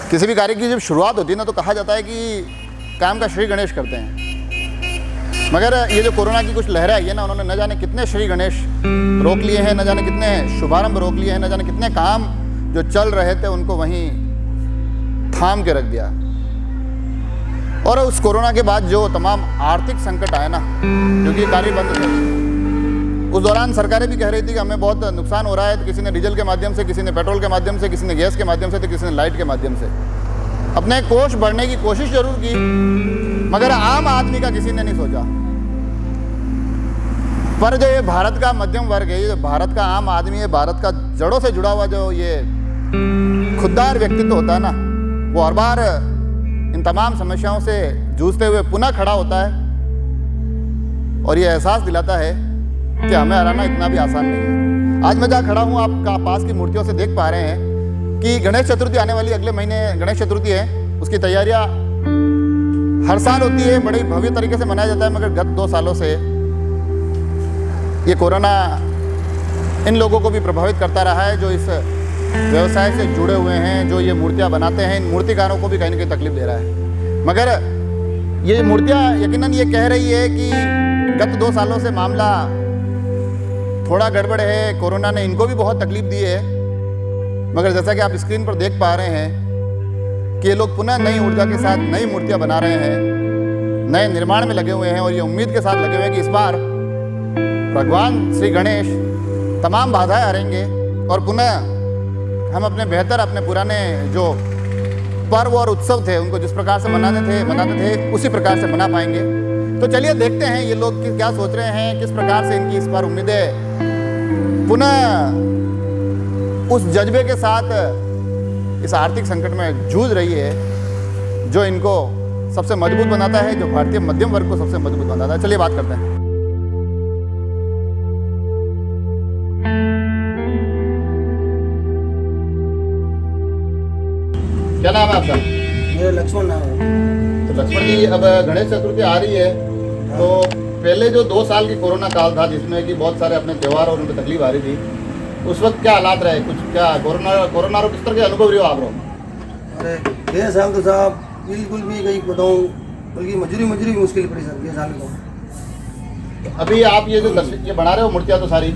किसी भी कार्य की जब शुरुआत होती है ना तो कहा जाता है कि काम का श्री गणेश करते हैं, मगर ये जो कोरोना की कुछ लहरें आई है ना, उन्होंने न जाने कितने श्री गणेश रोक लिए हैं, न जाने कितने शुभारंभ रोक लिए हैं, न जाने कितने काम जो चल रहे थे उनको वहीं थाम के रख दिया। और उस कोरोना के बाद जो तमाम आर्थिक संकट आए ना, क्योंकि कार्य बंद थे, उस दौरान सरकारें भी कह रही थी कि हमें बहुत नुकसान हो रहा है। तो किसी ने डीजल के माध्यम से, किसी ने पेट्रोल के माध्यम से, किसी ने गैस के माध्यम से, तो किसी ने लाइट के माध्यम से अपने कोष बढ़ने की कोशिश जरूर की, मगर आम आदमी का किसी ने नहीं सोचा। पर जो ये भारत का मध्यम वर्ग है, ये भारत का आम आदमी है, भारत का जड़ों से जुड़ा हुआ जो ये खुददार व्यक्तित्व होता है ना, वो हर बार इन तमाम समस्याओं से जूझते हुए पुनः खड़ा होता है और ये एहसास दिलाता है कि हमें हराना इतना भी आसान नहीं है। आज मैं जहाँ खड़ा हूँ, आपका पास की मूर्तियों से देख पा रहे हैं कि गणेश चतुर्थी आने वाली, अगले महीने गणेश चतुर्थी है। उसकी तैयारियाँ हर साल होती है, बड़े भव्य तरीके से मनाया जाता है, मगर गत 2 सालों से ये कोरोना इन लोगों को भी प्रभावित करता रहा है जो इस व्यवसाय से जुड़े हुए हैं, जो ये मूर्तियाँ बनाते हैं। इन मूर्तिकारों को भी कहीं ना कहीं तकलीफ दे रहा है। मगर ये मूर्तियाँ यकीनन ये कह रही है कि गत 2 सालों से मामला थोड़ा गड़बड़ है, कोरोना ने इनको भी बहुत तकलीफ दी है। मगर जैसा कि आप स्क्रीन पर देख पा रहे हैं कि ये लोग पुनः नई ऊर्जा के साथ नई मूर्तियाँ बना रहे हैं, नए निर्माण में लगे हुए हैं और ये उम्मीद के साथ लगे हुए हैं कि इस बार भगवान श्री गणेश तमाम बाधाएं हरेंगे और पुनः हम अपने बेहतर, अपने पुराने जो पर्व और उत्सव थे उनको जिस प्रकार से मनाते थे उसी प्रकार से मना पाएंगे। तो चलिए देखते हैं ये लोग क्या सोच रहे हैं, किस प्रकार से इनकी इस बार उम्मीदें पुनः उस जज्बे के साथ इस आर्थिक संकट में जूझ रही है जो इनको सबसे मजबूत बनाता है, जो भारतीय मध्यम वर्ग को सबसे मजबूत बनाता है। चलिए बात करते हैं। क्या नाम है आपका? मेरा लक्ष्मण नाम है। तो लक्ष्मण जी, अब गणेश चतुर्थी आ रही है, तो पहले जो 2 साल की कोरोना काल था जिसमें कि बहुत सारे अपने त्यौहार और उनको तकलीफ आ रही थी, उस वक्त क्या हालात रहे? कुछ क्या कोरोना रो किस तरह के अनुभव रहे हो आप? अरे 6 साल तो साहब बिल्कुल भी कहीं बताऊँ, बल्कि मजूरी मुश्किल पड़ी सर 6 साल तो। अभी आप ये जो ये बना रहे हो मूर्तियाँ तो सारी,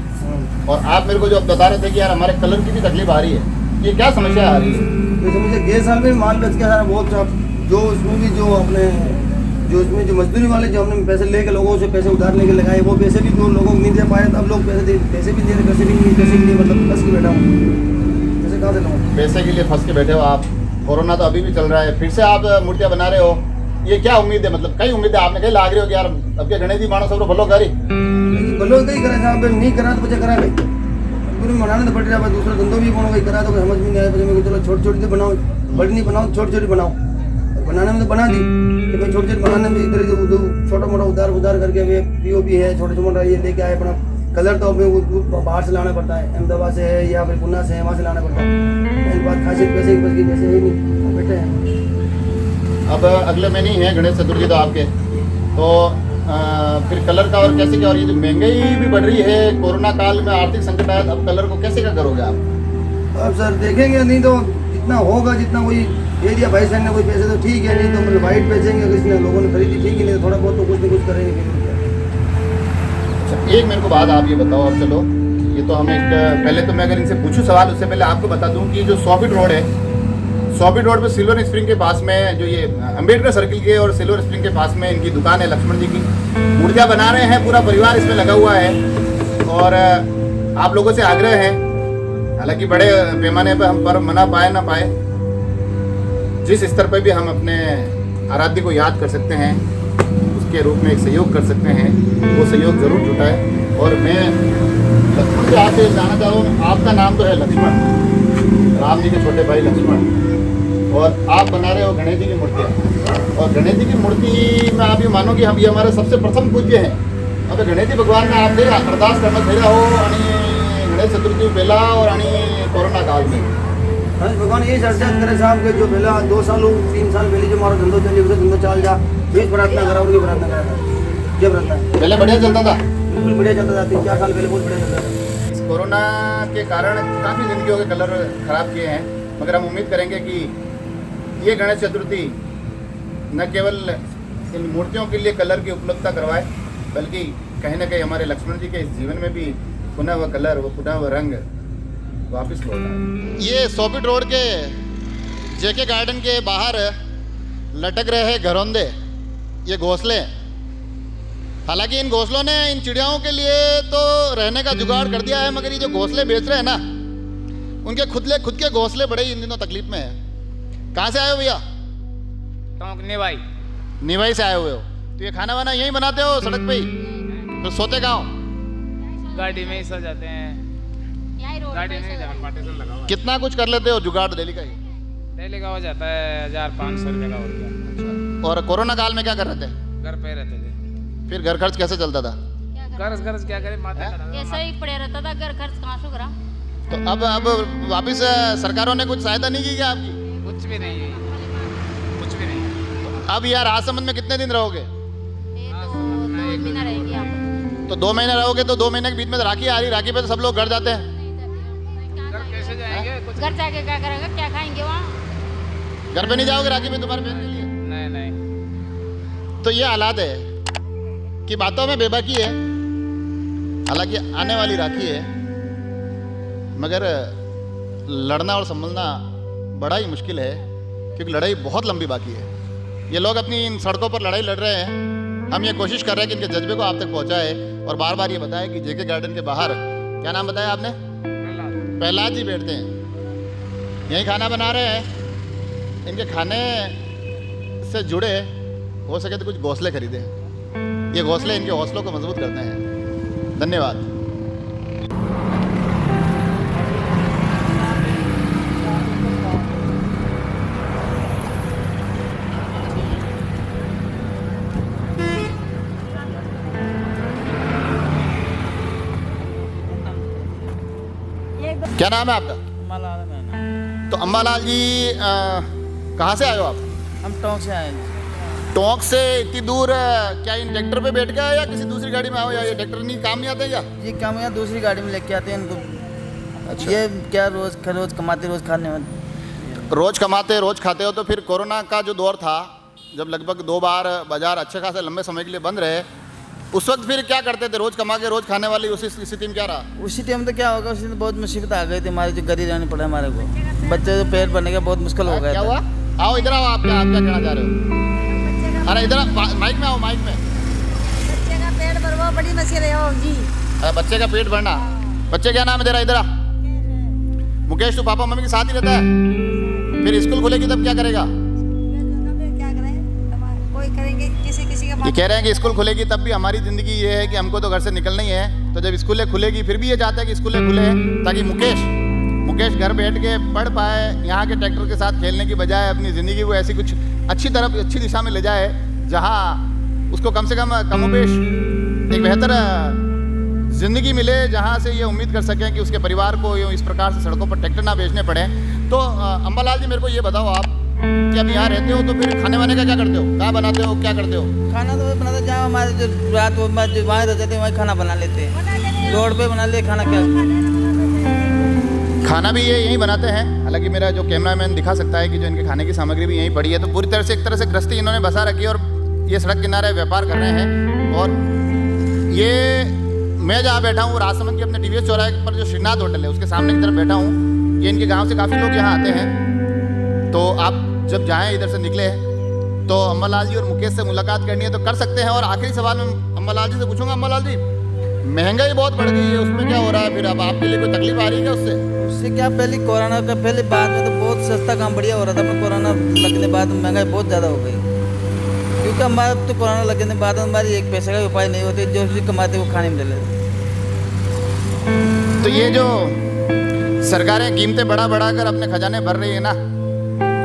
और आप मेरे को जो बता रहे थे कि यार हमारे कलर की भी तकलीफ आ रही है, ये क्या समस्या आ रही है? जैसे मुझे 6 साल में माल बेच के सारा बहुत साहब, जो उसमें भी जो अपने जो इसमें जो मजदूरी वाले जो हमने पैसे लेके लोगों से पैसे उधार लेके लगाए, वो पैसे भी जो लोगों को नहीं दे पाए, तब लोग पैसे भी दे रहे, पैसे के लिए मतलब फंस के बैठा हूँ। पैसे कहाँ से लाऊँ? पैसे के लिए फंस के बैठे हो आप। कोरोना तो अभी भी चल रहा है, फिर से आप मूर्तियाँ बना रहे हो, ये क्या उम्मीद है? मतलब कई उम्मीद है आपने, कहीं लाग रही हो कि यार अब के गणेश जी मानो सब भलो करी, भलो कहीं करा साहब, नहीं करा तो बच्चा करा भाई, पूरी मनाने तो पड़ रहा है। दूसरा धंधो भी बनाओ, करा तो समझ में नहीं आया। मेरे को चलो छोटी बनाओ, बड़ी नहीं बनाओ, छोटी बनाओ। बनाने में तो बना दी कि भाई छोटी बनाने में इधर छोटा मोटा उधार करके वे पीओपी है, छोटा मोटा ये लेके आए। अपना कलर तो हमें बाहर से लाना पड़ता है, अहमदाबाद से है या फिर पुणे से है, वहाँ से लाना पड़ता है। एक बात खासियत पैसे की, बस की पैसे ही नहीं बैठे हैं। अब अगले महीने ही है गणेश चतुर्थी तो आपके, तो फिर कलर का और कैसे क्या? और ये जो महंगाई भी बढ़ रही है, कोरोना काल में आर्थिक संकट आया, अब कलर को कैसे क्या करोगे आप? अब सर देखेंगे, नहीं तो जितना होगा, जितना कोई दे दिया भाई साहब ने कोई पैसे तो ठीक है, नहीं तो मतलब वाइट बेचेंगे, किसी ने लोगों ने खरीदी ठीक है, नहीं तो थोड़ा बहुत तो कुछ न कुछ करेंगे। अच्छा, एक मेरे को बात आप ये बताओ। अब चलो ये तो हमें पहले तो मैं अगर इनसे पूछूं सवाल, उससे पहले आपको बता दूं कि जो 100 फीट रोड है, 100 फीट रोड पे सिल्वर स्प्रिंग के पास में जो ये अम्बेडकर सर्किल के और सिल्वर स्प्रिंग के पास में इनकी दुकान है, लक्ष्मण जी की। मूर्तियाँ बना रहे हैं, पूरा परिवार इसमें लगा हुआ है और आप लोगों से आग्रह है, हालांकि बड़े पैमाने पर हम पर्व मना पाए ना पाए, जिस स्तर पर भी हम अपने आराध्य को याद कर सकते हैं, उसके रूप में एक सहयोग कर सकते हैं, वो सहयोग जरूर जुटाए। और मैं लक्ष्मण से आपसे जानना चाहता हूँ, आपका नाम तो है लक्ष्मण, राम जी के छोटे भाई लक्ष्मण, और आप बना रहे हो गणेश जी की मूर्तियाँ। और गणेश जी की मूर्ति में आप ये मानो कि हम ये हमारे सबसे प्रथम पूज्य हैं। अब गणेश जी भगवान ने आपने अरदास करना थेरा हो आणि गणेश चतुर्थी पहला और आणि कोरोना काल में भगवान ये अरदास करे साहब के जो पहला 2 साल 3 साल पहले जो हमारा धंधो चले उसे धंधो चल जा, बीच प्रार्थना करा, उनकी प्रार्थना करा, ये प्रार्थना पहले बढ़िया चलता था, बिल्कुल बढ़िया चलता था। 3-4 साल पहले बहुत बढ़िया चलता था। इस कोरोना के कारण काफ़ी जिंदगियों के कलर खराब किए हैं, मगर हम उम्मीद करेंगे कि ये गणेश चतुर्थी न केवल इन मूर्तियों के लिए कलर की उपलब्धता करवाए, बल्कि कहीं ना कहीं हमारे लक्ष्मण जी के इस जीवन में भी पुनः वह कलर, वो पुनः वह रंग वापस लौटा है। ये सोपिट रोड के जेके गार्डन के बाहर लटक रहे हैं घरौंदे, ये घोंसले। हालांकि इन घोंसलों ने इन चिड़ियाओं के लिए तो रहने का जुगाड़ कर दिया है, मगर ये जो घोंसले बेच रहे हैं ना, उनके खुद के घोंसले बड़े ही इन दिनों तकलीफ में है। कहाँ से आए हो भैया? टोंक निभाई। निवाई से आए हुए हो, तो ये खाना वाना यहीं बनाते हो सड़क पे ही? तो सोते कहाँ हो? गाड़ी में ही सो जाते हैं। गाड़ी में पार्टीशन लगा हुआ है। कितना कुछ कर लेते हो जुगाड़ डेली का ही? डेली का हो जाता है 1500 रुपये का हो गया। और कोरोना काल में क्या कर रहे थे? घर पे रहते थे। फिर घर खर्च कैसे चलता था? खर्च क्या करे, माथे ऐसा ही पड़े रहता था, घर खर्च कहाँ से करा। तो अब वापिस सरकारों ने कुछ सहायता नहीं की क्या आपकी? कुछ भी नहीं, कुछ भी नहीं। अब यार राजसमंद में कितने दिन रहोगे? ये तो 2 महीना रहेगी आप। तो 2 महीने रहोगे, तो 2 महीने के बीच में तो राखी आ रही, राखी पे तो सब लोग घर जाते हैं। घर कैसे जाएंगे? कुछ घर जाके क्या करेंगे, क्या खाएंगे वहाँ? घर पे नहीं जाओगे राखी पे तुम्हारे बहन के लिए? नहीं। तो ये हालात है कि बातों में बेबाकी है, हालांकि आने वाली राखी है, मगर लड़ना और संभलना बड़ा ही मुश्किल है, क्योंकि लड़ाई बहुत लंबी बाकी है। ये लोग अपनी इन सड़कों पर लड़ाई लड़ रहे हैं, हम ये कोशिश कर रहे हैं कि इनके जज्बे को आप तक पहुंचाए, और बार बार ये बताया कि जेके गार्डन के बाहर, क्या नाम बताया आपने? प्रहलाद जी बैठते हैं, यहीं खाना बना रहे हैं। इनके खाने से जुड़े हो सके तो कुछ घोंसले खरीदें, ये घोंसले इनके हौसलों को मजबूत करते हैं। धन्यवाद। क्या नाम है आपका? अम्बालाल में ना। तो अम्बालाल जी कहाँ से आए हो आप? हम टोंक से आए हैं। टोंक से इतनी दूर क्या इन ट्रैक्टर पे बैठ गए या किसी दूसरी गाड़ी में आओ, या ये ट्रैक्टर नहीं काम नहीं आते क्या? ये काम यहाँ दूसरी गाड़ी में लेके आते हैं इनको। अच्छा। ये क्या रोज कमाते रोज खाने में। रोज कमाते रोज खाते हो, तो फिर कोरोना का जो दौर था, जब लगभग 2 बार बाजार अच्छे खासे लंबे समय के लिए बंद रहे, उस वक्त फिर क्या करते थे? रोज कमा के रोज खाने वाली उसी स्थिति में क्या रहा? उसी टाइम तो क्या होगा, उसी में बहुत मुसीबत आ गई थी हमारे, जो गरीब रहने पड़ा हमारे को, बच्चे जो पेट भरने का बहुत मुश्किल हो गया क्या था। हुआ? आओ इधर आओ, आप क्या कहना चाह रहे हो? अरे इधर माइक में आओ, माइक में। बच्चे का पेट भरवा बड़ी मुश्किल है जी। अरे बच्चे का पेट भरना, बच्चे क्या नाम है तेरा? इधर आ। मुकेश, तू पापा मम्मी के साथ ही रहता है? फिर स्कूल खुलेगी तब क्या करेगा? क्या करें, कोई करेंगे, किसी का। ये कह रहे हैं कि स्कूल खुलेगी तब भी हमारी ज़िंदगी ये है कि हमको तो घर से निकलना ही है, तो जब स्कूलें खुलेगी फिर भी ये चाहते हैं कि स्कूलें खुले, ताकि मुकेश घर बैठ के पढ़ पाए, यहाँ के ट्रैक्टर के साथ खेलने की बजाय अपनी ज़िंदगी को ऐसी कुछ अच्छी दिशा में ले जाए, जहाँ उसको कम से कम कमोबेश एक बेहतर ज़िंदगी मिले, जहाँ से ये उम्मीद कर सकें कि उसके परिवार को यूँ इस प्रकार से सड़कों पर ट्रैक्टर ना बेचने पड़े। तो अम्बालाल जी, मेरे को ये बताओ आप कि अब यहाँ रहते हो तो फिर खाने वाने का क्या करते हो? कहाँ बनाते हो, क्या करते हो? खाना तो बनाते, जहाँ हमारे जो रात जो वहाँ रह जाते हैं वहीं खाना बना लेते हैं, रोड पे बना ले खाना। क्या खाना भी ये यहीं बनाते हैं? हालांकि मेरा जो कैमरामैन दिखा सकता है कि जो इनके खाने की सामग्री भी यहीं पड़ी है, तो पूरी तरह से एक तरह से गृहस्थी इन्होंने बसा रखी है, और ये सड़क किनारे व्यापार कर रहे हैं। और ये मैं जहाँ बैठा हूँ राजसमंद के अपने टीवीएस चौराहे पर जो श्रीनाथ होटल है उसके सामने की तरफ बैठा हूँ। ये इनके गांव से काफ़ी लोग यहाँ आते हैं, तो आप जब जाएं इधर से निकले तो अम्बालाल जी और मुकेश से मुलाकात करनी है तो कर सकते हैं। और आखिरी सवाल मैं अम्बालाल जी से पूछूंगा, अम्बालाल जी, महंगाई बहुत बढ़ गई है, उसमें क्या हो रहा है? फिर अब आपके लिए कोई तकलीफ आ रही है क्या उससे क्या? पहले कोरोना का पहले बाद में तो बहुत सस्ता काम बढ़िया हो रहा था, पर कोरोना लगने बाद महंगाई बहुत ज़्यादा हो गई, क्योंकि हमारे तो कोरोना लगने बाद हमारी एक पैसे का उपाय नहीं होते, जो भी कमाते वो खाने में ले लेते। तो ये जो सरकारें कीमतें बढ़ा कर अपने खजाने भर रही है ना,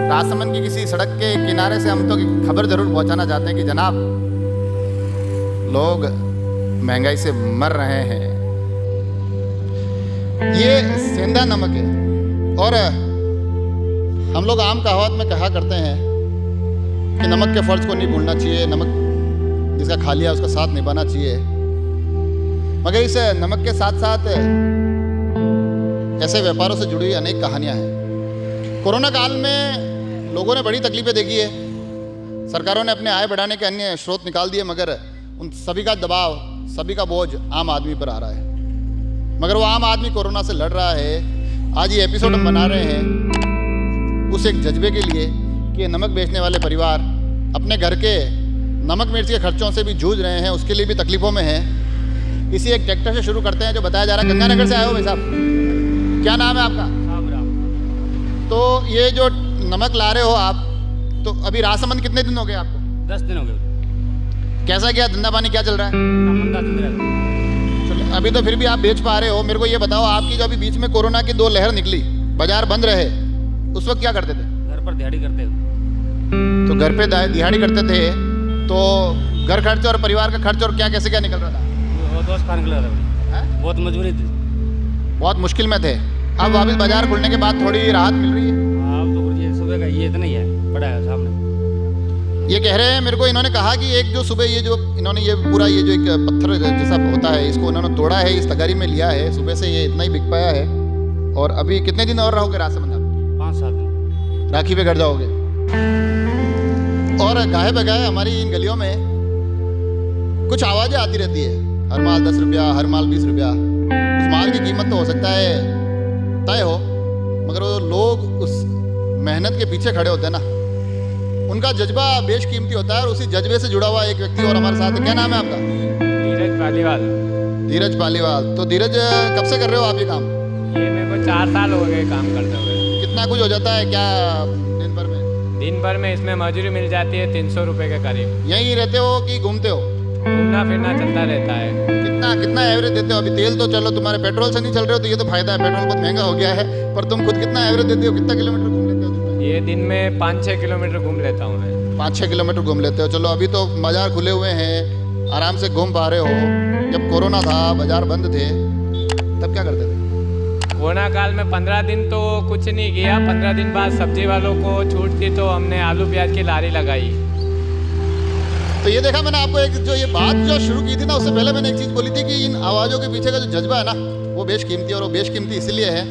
राजसमंद की किसी सड़क के किनारे से हम तो खबर जरूर पहुंचाना चाहते हैं कि जनाब, लोग महंगाई से मर रहे हैं। ये सेंधा नमक है, और हम लोग आम कहावत में कहा करते हैं कि नमक के फर्ज को नहीं भूलना चाहिए, नमक जिसका खा लिया उसका साथ निभाना चाहिए। मगर इस नमक के साथ साथ ऐसे व्यापारों से जुड़ी हुई अनेक कहानियां हैं। कोरोना काल में लोगों ने बड़ी तकलीफें देखी है, सरकारों ने अपने आय बढ़ाने के अन्य स्रोत निकाल दिए, मगर उन सभी का दबाव, सभी का बोझ आम आदमी पर आ रहा है। मगर वो आम आदमी कोरोना से लड़ रहा है। आज ये एपिसोड हम बना रहे हैं उस एक जज्बे के लिए कि ये नमक बेचने वाले परिवार अपने घर के नमक मिर्च के खर्चों से भी जूझ रहे हैं, उसके लिए भी तकलीफ़ों में हैं। इसी एक ट्रैक्टर से शुरू करते हैं जो बताया जा रहा है। गंगानगर से आए हो भाई साहब, क्या नाम है आपका? तो ये जो नमक ला रहे हो आप, तो अभी राजसमंद कितने दिन हो गए आपको? 10 दिन हो गए। कैसा क्या धंधा पानी क्या चल रहा है? मंदा चल रहा है। चलो, अभी तो फिर भी आप बेच पा रहे हो। मेरे को ये बताओ, आपकी जो अभी बीच में कोरोना की 2 लहर निकली, बाजार बंद रहे, उस वक्त क्या करते थे? घर पर दिहाड़ी करते हो। तो घर पे दिहाड़ी करते थे, तो घर खर्च और परिवार का खर्च और क्या कैसे क्या निकल रहा था? वो दोस्त खाने के लिए हैं? बहुत मजबूरी थी। बहुत मुश्किल में थे। अब वापस बाजार खुलने के बाद थोड़ी राहत मिल रही है। अब तो ये सुबह का ये इतना ही है, बड़ा है सामने। ये कह रहे हैं मेरे को, इन्होंने कहा कि एक जो सुबह ये जो इन्होंने ये पूरा ये जो एक पत्थर जैसा होता है, इसको इन्होंने तोड़ा है, इस तगारी में लिया है, सुबह से ये इतना ही बिक पाया है। और अभी कितने दिन और रहोगे राजसमंद आप? 5-7 दिन। राखी पे घर जाओगे। और गाहे बगाहे हमारी इन गलियों में कुछ आवाज़ें आती रहती है, हर माल 10 रुपया, हर माल 20 रुपया। उस माल की कीमत तो हो सकता है तय हो, मगर वो लोग उस मेहनत के पीछे खड़े होते हैं ना, उनका जज्बा बेशकीमती होता है। और उसी जज्बे से जुड़ा हुआ एक व्यक्ति और हमारे साथ है। क्या नाम है आपका? धीरज पालीवाल। धीरज पालीवाल। तो धीरज, कब से कर रहे हो आप ये काम? ये मेरे को 4 साल हो गए काम करते हुए। कितना कुछ हो जाता है क्या दिन भर में? दिन भर में इसमें मजदूरी मिल जाती है 300 रुपये के करीब। यहीं रहते हो कि घूमते हो? घूमना फिरना चलता रहता है। कितना एवरेज देते हो? अभी तेल तो चलो तुम्हारे पेट्रोल से नहीं चल रहे हो, तो ये तो फायदा है, पेट्रोल बहुत महंगा हो गया है, पर तुम खुद कितना एवरेज देते हो? कितना किलोमीटर घूम लेते हो दिन में? ये दिन में 5-6 किलोमीटर घूम लेता हूँ मैं। 5-6 किलोमीटर घूम लेते हो। चलो, अभी तो बाजार खुले हुए हैं, आराम से घूम पा रहे हो। जब कोरोना था, बाजार बंद थे, तब क्या करते थे? कोरोना काल में 15 दिन तो कुछ नहीं किया। 15 दिन बाद सब्जी वालों को छूट थी, तो हमने आलू प्याज की लारी लगाई। तो ये देखा मैंने आपको, एक जो ये बात जो शुरू की थी ना, उससे पहले मैंने एक चीज़ बोली थी कि इन आवाज़ों के पीछे का जो जज्बा है ना, वो बेशकीमती। और वो बेशकीमती इसलिए है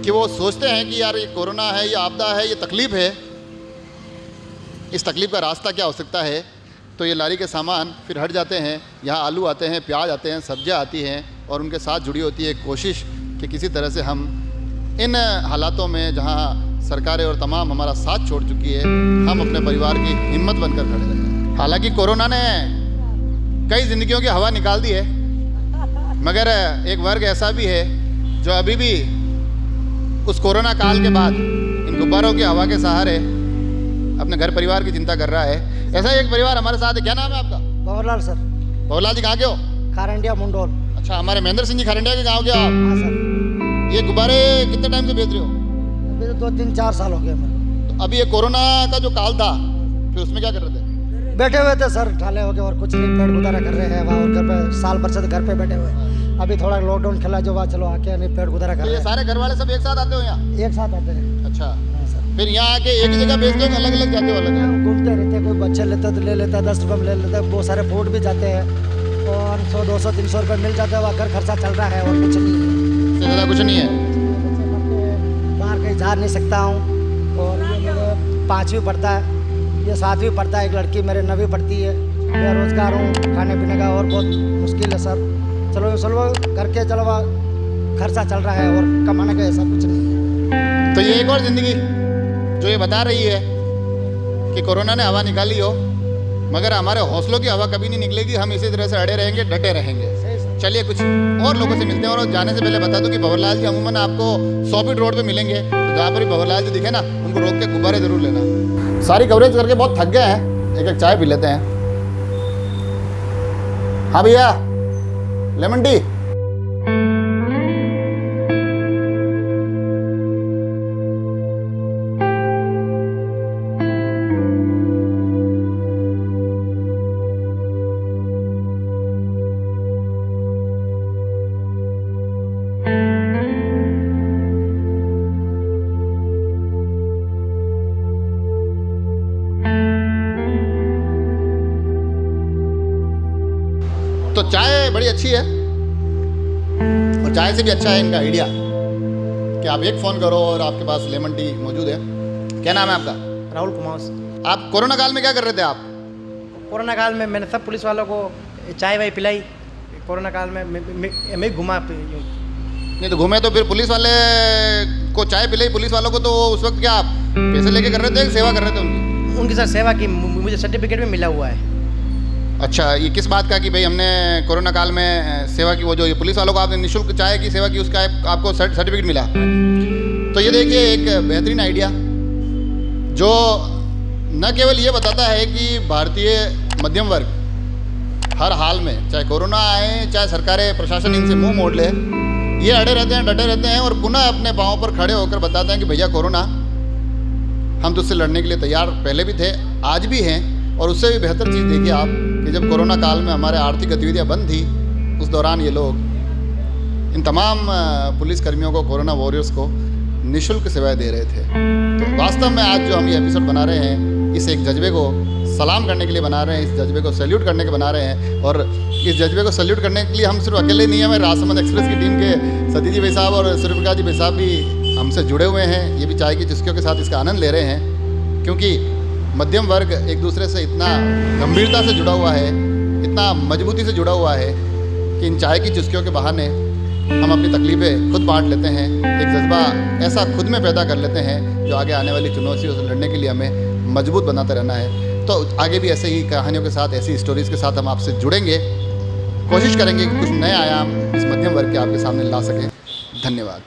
कि वो सोचते हैं कि यार ये कोरोना है, ये आपदा है, ये तकलीफ़ है, इस तकलीफ़ का रास्ता क्या हो सकता है। तो ये लारी के सामान फिर हट जाते हैं, यहाँ आलू आते हैं, प्याज आते हैं, सब्जियाँ आती हैं, और उनके साथ जुड़ी होती है कोशिश कि किसी तरह से हम इन हालातों में, जहाँ सरकारें और तमाम हमारा साथ छोड़ चुकी है, हम अपने परिवार की हिम्मत बनकर खड़े रहें। हालांकि कोरोना ने कई ज़िंदगियों की हवा निकाल दी है, मगर एक वर्ग ऐसा भी है जो अभी भी उस कोरोना काल के बाद इन गुब्बारों की हवा के सहारे अपने घर परिवार की चिंता कर रहा है। ऐसा ही एक परिवार हमारे साथ है। क्या नाम है आपका? बाबूलाल सर। बाबूलाल जी कहाँ के हो? खारंडिया मुंडोल। अच्छा, हमारे महेंद्र सिंह जी खारंडिया के गाँव के आप? हाँ सर। ये गुब्बारे कितने टाइम से बेच रहे हो? अभी तो 2-3-4 साल हो गए मेरे तो अभी ये कोरोना का जो काल था, फिर उसमें क्या कर रहे थे? को। बैठे हुए थे सर, ठाले हो गए और कुछ नहीं, पेड़ गुजारा कर रहे हैं वहाँ, और घर पे साल भर से घर पे बैठे हुए। अभी थोड़ा लॉकडाउन खेला जो वहाँ, चलो आके नहीं पेड़ गुजारा कर तो रहे ये सारे घर वाले सब एक साथ आते हो यहाँ? हैं, एक साथ आते हैं। अच्छा, हाँ सर। फिर यहाँ आके एक ही जगह बेचते हो, अलग अलग जाते हो? अलग अलग घूमते रहते, कोई बच्चे लेते तो ले लेता है, 10 रुपये में ले लेता है, बहुत सारे फूड भी जाते हैं, और 100-200-300 रुपये मिल जाता है, वहाँ घर खर्चा चल रहा है और कुछ नहीं है। इससे ज़्यादा कुछ नहीं है। बाहर कहीं जा नहीं सकता हूँ। और ये मेरे 5वीं पढ़ता है, ये 7वीं पढ़ता है, एक लड़की मेरे 9वीं पढ़ती है। बेरोजगार हूँ, खाने पीने का और बहुत मुश्किल है सर। चलो करके चलो, खर्चा चल रहा है और कमाने का ऐसा कुछ नहीं है। तो ये एक और ज़िंदगी जो ये बता रही है कि कोरोना ने हवा निकाली हो, मगर हमारे हौसलों की हवा कभी नहीं निकलेगी। हम इसी तरह से अड़े रहेंगे, डटे रहेंगे। चलिए कुछ और लोगों से मिलते हैं। और जाने से पहले बता दूं कि भंवरलाल जी अमूमन आपको 100 फीट रोड पे मिलेंगे, तो जहाँ पर भी भंवरलाल जी दिखे ना, उनको रोक के गुब्बारे ज़रूर लेना। सारी कवरेज करके बहुत थक गए हैं, एक चाय पी लेते हैं। हाँ भैया, लेमन टी। तो चाय बड़ी अच्छी है, और चाय से भी अच्छा है इनका आइडिया कि आप एक फ़ोन करो और आपके पास लेमन टी मौजूद है। क्या नाम है आपका? राहुल कुमार। आप कोरोना काल में क्या कर रहे थे आप? कोरोना काल में मैंने सब पुलिस वालों को चाय वाय पिलाई। कोरोना काल में मैं घुमा यूँ। नहीं तो घूमे तो फिर पुलिस वाले को चाय पिलाई, पुलिस वालों को तो उस वक्त क्या आप पैसे लेके कर रहे थे, सेवा कर रहे थे उनकी? उनके साथ सेवा की, मुझे सर्टिफिकेट भी मिला हुआ है। अच्छा, ये किस बात का कि भाई हमने कोरोना काल में सेवा की, वो जो ये पुलिस वालों को आपने निःशुल्क चाय की सेवा की, उसका आपको सर्टिफिकेट मिला? तो ये देखिए एक बेहतरीन आइडिया जो न केवल ये बताता है कि भारतीय मध्यम वर्ग हर हाल में, चाहे कोरोना आए चाहे सरकारें प्रशासन इनसे मुंह मोड़ ले, ये अड़े रहते हैं, डटे रहते हैं और पुनः अपने पाँव पर खड़े होकर बताते हैं कि भैया कोरोना, हम तो उससे लड़ने के लिए तैयार पहले भी थे, आज भी हैं। और उससे भी बेहतर चीज़ देखिए आप कि जब कोरोना काल में हमारे आर्थिक गतिविधियां बंद थी, उस दौरान ये लोग इन तमाम पुलिस कर्मियों को, कोरोना वॉरियर्स को निःशुल्क सेवाएं दे रहे थे। तो वास्तव में आज जो हम ये एपिसोड बना रहे हैं, इस एक जज्बे को सलाम करने के लिए बना रहे हैं, इस जज्बे को सैल्यूट करने के बना रहे हैं। और इस जज्बे को सैल्यूट करने के लिए हम सिर्फ अकेले नहीं हैं, हमारे राजसमंद एक्सप्रेस की टीम के सती जी भाई साहब और सूर्यप्रकाश जी भाई साहब भी हमसे जुड़े हुए हैं। ये भी चाय की चुस्कियों के साथ इसका आनंद ले रहे हैं, क्योंकि मध्यम वर्ग एक दूसरे से इतना गंभीरता से जुड़ा हुआ है, इतना मजबूती से जुड़ा हुआ है कि इन चाय की चुस्कियों के बहाने हम अपनी तकलीफ़ें खुद बांट लेते हैं। एक जज्बा ऐसा खुद में पैदा कर लेते हैं जो आगे आने वाली चुनौतियों से लड़ने के लिए हमें मजबूत बनाते रहना है। तो आगे भी ऐसे ही कहानियों के साथ, ऐसी स्टोरीज़ के साथ हम आपसे जुड़ेंगे, कोशिश करेंगे कि कुछ नए आयाम इस मध्यम वर्ग के आपके सामने ला सकें। धन्यवाद।